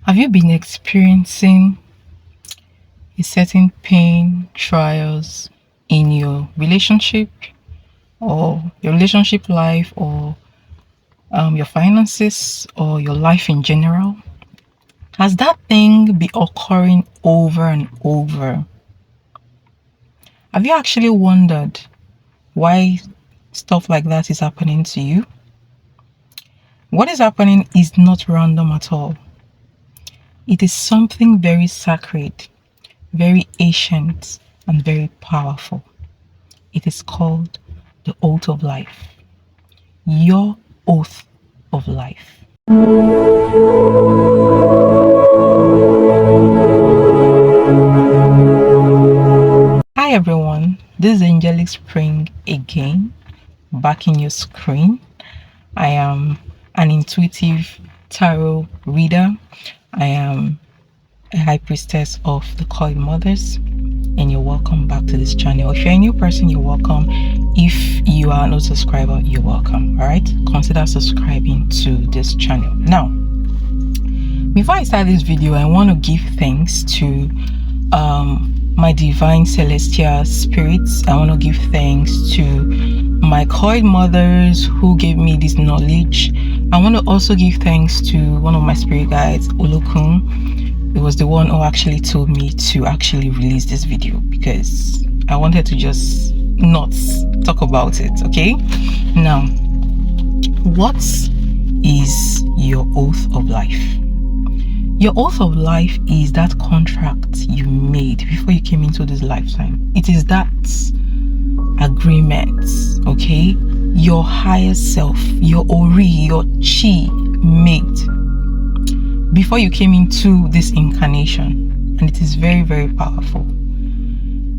Have you been experiencing a certain pain, trials in your relationship or your relationship life or your finances or your life in general? Has that thing been occurring over and over? Have you actually wondered why stuff like that is happening to you? What is happening is not random at all. It is something very sacred, very ancient, and very powerful. It is called the oath of life. Your oath of life. Hi everyone, this is Angelic Spring again, back in your screen. I am an intuitive tarot reader. I am a high priestess of the Coil Mothers, and you're welcome back to this channel. If you're a new person, you're welcome. If you are not a subscriber, you're welcome. All right, consider subscribing to this channel. Now, before I start this video, I want to give thanks to my divine celestial spirits. I want to give thanks to my Coil Mothers who gave me this knowledge. I want to also give thanks to one of my spirit guides, Olokun. It was the one who actually told me to actually release this video because I wanted to just not talk about it. Okay, now, what is your oath of life? Your oath of life is that contract you made before you came into this lifetime. It is that agreement, okay? Your higher self, your Ori, your Chi made before you came into this incarnation. And it is very, very powerful.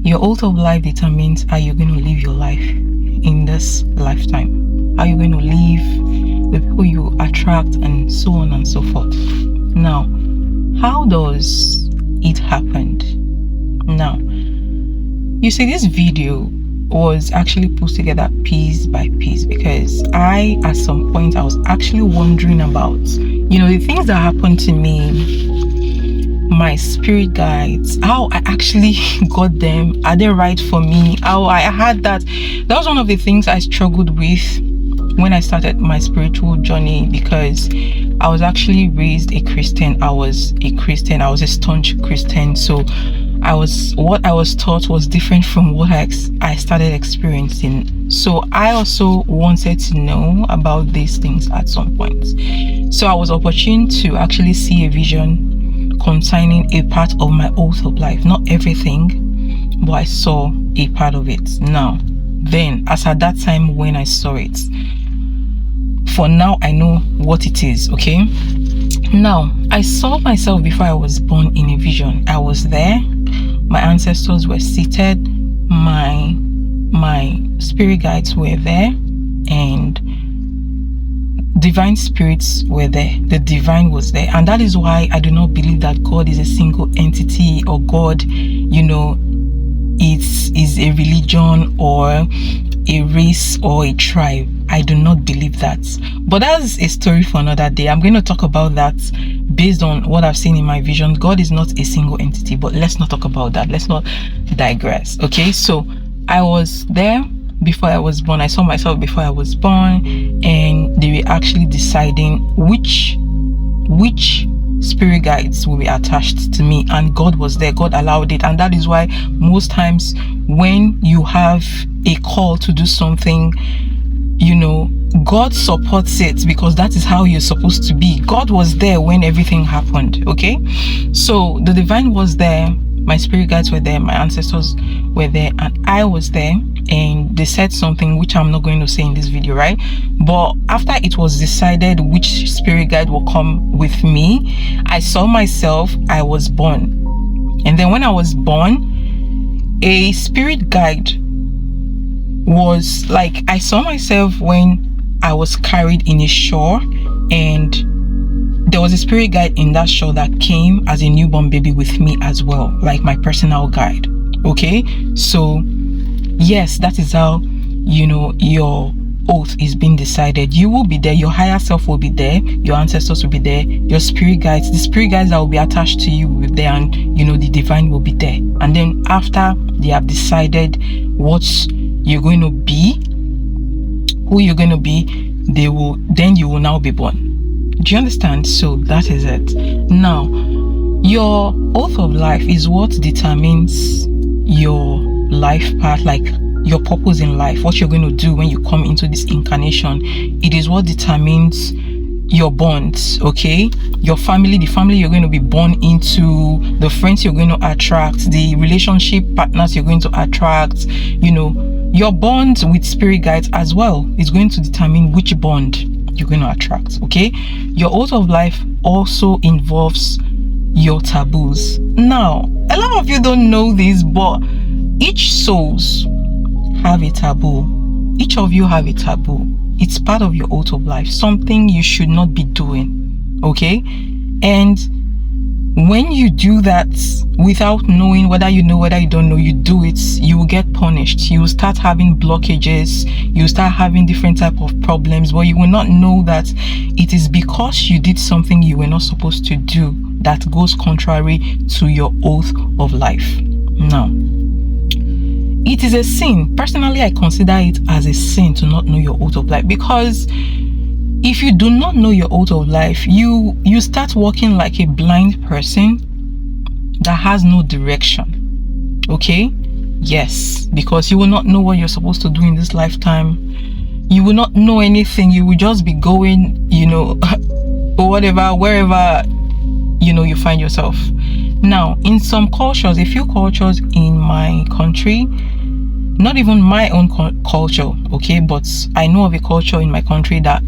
Your oath of life determines how you're going to live your life in this lifetime. How you're going to live, the people you attract, and so on and so forth. Now, how does it happen? Now, you see, this video was actually put together piece by piece because at some point I was actually wondering about, the things that happened to me, my spirit guides, how I actually got them. Are they right for me? How I had that. That was one of the things I struggled with when I started my spiritual journey, because I was actually raised a Christian. I was a staunch Christian. So what I was taught was different from what I started experiencing. So I also wanted to know about these things at some point. So I was opportune to actually see a vision concerning a part of my oath of life. Not everything, but I saw a part of it. Now, then, as at that time when I saw it, for now I know what it is. Okay, now I saw myself before I was born in a vision. I was there, my ancestors were seated, my spirit guides were there, and divine spirits were there. The divine was there. And that is why I do not believe that God is a single entity, or God, is a religion or a race or a tribe. I do not believe that. But that's a story for another day. I'm going to talk about that based on what I've seen in my vision. God is not a single entity, but let's not talk about that. Let's not digress. Okay, so I was there before I was born. I saw myself before I was born, and they were actually deciding which spirit guides will be attached to me, and God was there. God allowed it. And that is why most times when you have a call to do something, God supports it, because that is how you're supposed to be. God was there when everything happened. Okay, so the divine was there, my spirit guides were there, my ancestors were there, and I was there. And they said something which I'm not going to say in this video, right? But after it was decided which spirit guide will come with me, I saw myself. I was born, and then when I was born, a spirit guide was like, I saw myself when I was carried in a shore, and there was a spirit guide in that shore that came as a newborn baby with me as well, like my personal guide. Okay, so yes, that is how your oath is being decided, you will be there, your higher self will be there, your ancestors will be there, your spirit guides, the spirit guides that will be attached to you will be there, and the divine will be there. And then after they have decided what you're going to be, who you're going to be, you will now be born. Do you understand? So that is it. Now, your oath of life is what determines your life path, like your purpose in life, what you're going to do when you come into this incarnation. It is what determines your bonds, okay? Your family, the family you're going to be born into, the friends you're going to attract, the relationship partners you're going to attract, your bond with spirit guides as well is going to determine which bond you're going to attract, okay? Your oath of life also involves your taboos. Now, a lot of you don't know this, but each souls have a taboo. Each of you have a taboo. It's part of your oath of life, something you should not be doing, okay? And when you do that without knowing, whether you know, whether you don't know, you do it, you will get punished. You will start having blockages, you will start having different type of problems, but you will not know that it is because you did something you were not supposed to do that goes contrary to your oath of life. Now, it is a sin. Personally, I consider it as a sin to not know your oath of life, because if you do not know your oath of life, you start walking like a blind person that has no direction, okay? Yes, because you will not know what you're supposed to do in this lifetime. You will not know anything. You will just be going, or whatever, wherever, you find yourself. Now, in some cultures, a few cultures in my country, not even my own culture, okay, but I know of a culture in my country that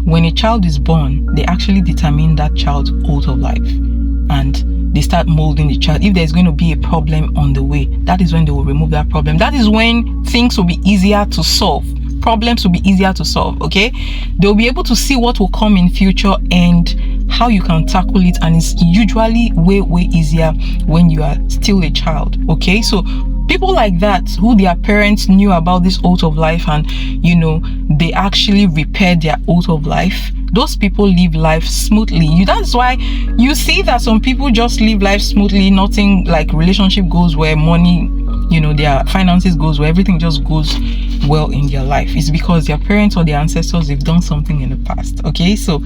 when a child is born, they actually determine that child's oath of life, and they start molding the child. If there's going to be a problem on the way, that is when they will remove that problem. That is when things will be easier to solve. Problems will be easier to solve, okay? They'll be able to see what will come in future and how you can tackle it, and it's usually way easier when you are still a child, okay? So people like that, who their parents knew about this oath of life and they actually repaired their oath of life, those people live life smoothly. That's why you see that some people just live life smoothly, nothing like relationship goes where, money, their finances goes where, everything just goes well in their life. It's because their parents or their ancestors, they've done something in the past, okay? So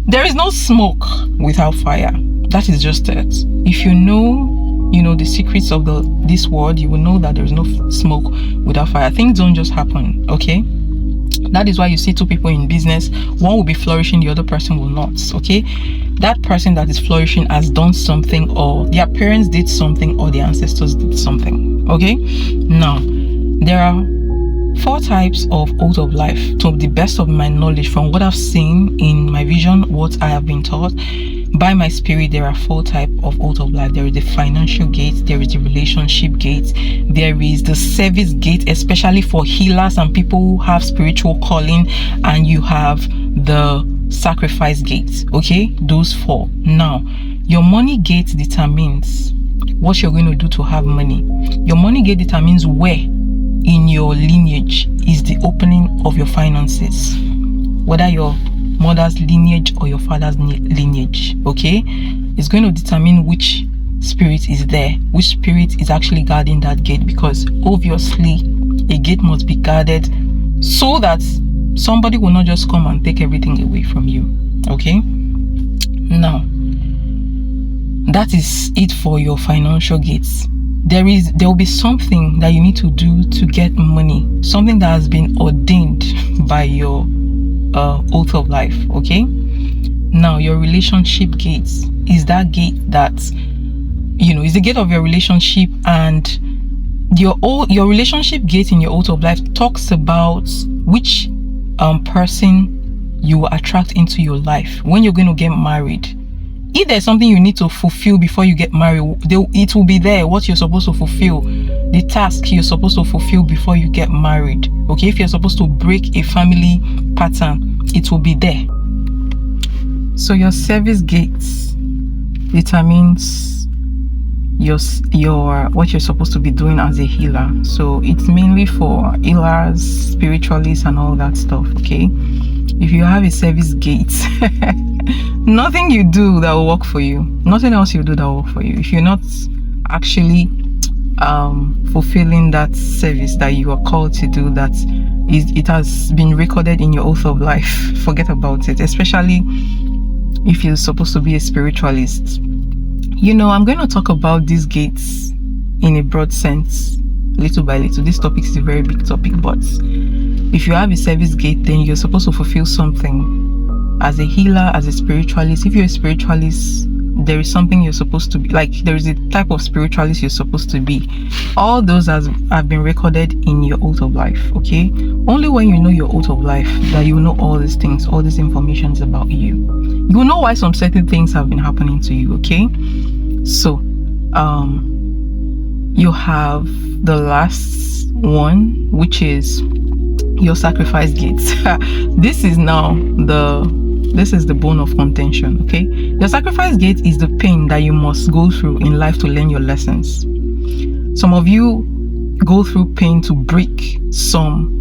there is no smoke without fire. That is just it. If you know the secrets of this world, you will know that there's no smoke without fire. Things don't just happen, okay? That is why you see two people in business, one will be flourishing, the other person will not, okay? That person that is flourishing has done something, or their parents did something, or their ancestors did something, okay? Now, there are 4 types of oath of life, to the best of my knowledge, from what I've seen in my vision, what I have been taught by my spirit. There are 4 types of oath of life. There is the financial gate, there is the relationship gate, there is the service gate, especially for healers and people who have spiritual calling, and you have the sacrifice gate, okay? Those 4. Now, your money gate determines what you're going to do to have money. Your money gate determines where in your lineage is the opening of your finances, whether your mother's lineage or your father's lineage, okay? It's going to determine which spirit is there, which spirit is actually guarding that gate, because obviously a gate must be guarded so that somebody will not just come and take everything away from you, okay? Now, that is it for your financial gates. There will be something that you need to do to get money, something that has been ordained by your oath of life, okay? Now, your relationship gates is that gate that is the gate of your relationship, and your relationship gate in your oath of life talks about which person you will attract into your life when you're going to get married. If there's something you need to fulfill before you get married, it will be there, what you're supposed to fulfill, the task you're supposed to fulfill before you get married, okay? If you're supposed to break a family pattern, it will be there. So your service gates determines your what you're supposed to be doing as a healer. So it's mainly for healers, spiritualists, and all that stuff. Okay, if you have a service gate, nothing you do that will work for you, nothing else you do that will work for you, if you're not actually fulfilling that service that you are called to do, that is, it has been recorded in your oath of life, forget about it. Especially if you're supposed to be a spiritualist. You know, I'm going to talk about these gates in a broad sense, little by little. This topic is a very big topic, but if you have a service gate, then you're supposed to fulfill something as a healer, as a spiritualist. If you're a spiritualist, there is something you're supposed to be, like there is a type of spiritualist you're supposed to be. All those have been recorded in your oath of life. Okay, only when you know your oath of life that you know all these things, all these informations about you. You know why some certain things have been happening to you. Okay, so you have the last one, which is your sacrifice gates. This is the bone of contention. Okay, your sacrifice gate is the pain that you must go through in life to learn your lessons. Some of you go through pain to break some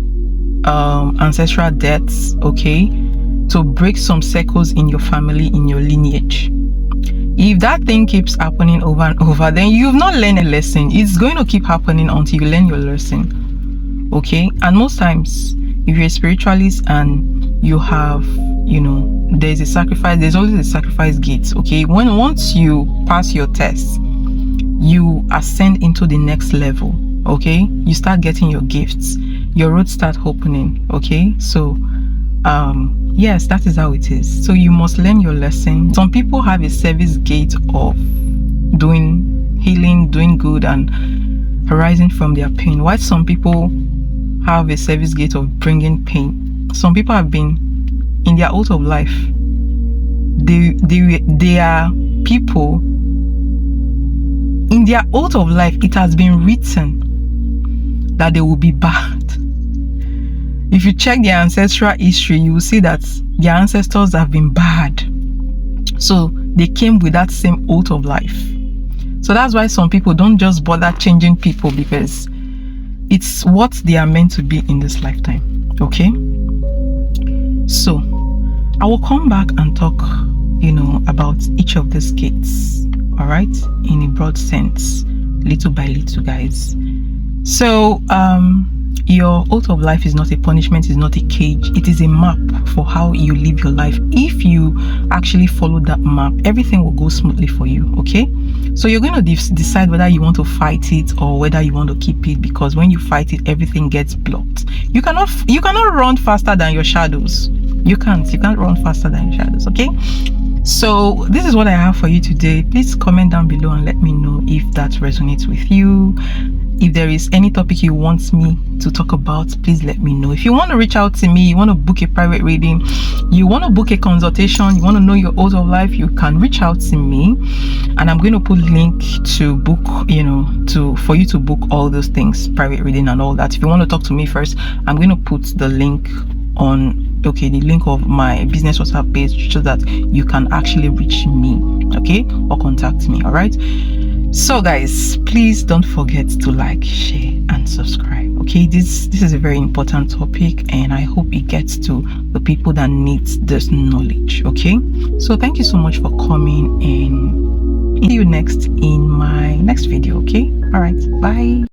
ancestral debts, okay, to break some circles in your family, in your lineage. If that thing keeps happening over and over, then you've not learned a lesson. It's going to keep happening until you learn your lesson. Okay, and most times if you're a spiritualist and you have, you know, there's a sacrifice, there's always a sacrifice gate. Okay, once you pass your test, you ascend into the next level. Okay, you start getting your gifts, your roads start opening. Okay, so yes, that is how it is. So you must learn your lesson. Some people have a service gate of doing healing, doing good, and arising from their pain, while some people have a service gate of bringing pain. Some people have been in their oath of life. They are people in their oath of life. It has been written that they will be bad. If you check their ancestral history, you will see that their ancestors have been bad. So they came with that same oath of life. So that's why some people don't just bother changing people, because it's what they are meant to be in this lifetime. Okay, so I will come back and talk, you know, about each of these gates, all right, in a broad sense, little by little, guys. So your oath of life is not a punishment, is not a cage. It is a map for how you live your life. If you actually follow that map, everything will go smoothly for you. Okay, so you're going to decide whether you want to fight it or whether you want to keep it, because when you fight it, everything gets blocked. You cannot run faster than your shadows. You can't run faster than your shadows. Okay, so this is what I have for you today. Please comment down below and let me know if that resonates with you. If there is any topic you want me to talk about, please let me know. If you want to reach out to me, you want to book a private reading, you want to book a consultation, you want to know your oath of life, you can reach out to me, and I'm going to put link to book, you know, for you to book all those things, private reading and all that. If you want to talk to me first, I'm going to put the link on, okay, the link of my business WhatsApp page, so that you can actually reach me, okay, or contact me. All right, so guys, please don't forget to like, share, and subscribe. Okay, this is a very important topic, and I hope it gets to the people that need this knowledge. Okay, so thank you so much for coming, and see you next in my next video. Okay, all right, bye.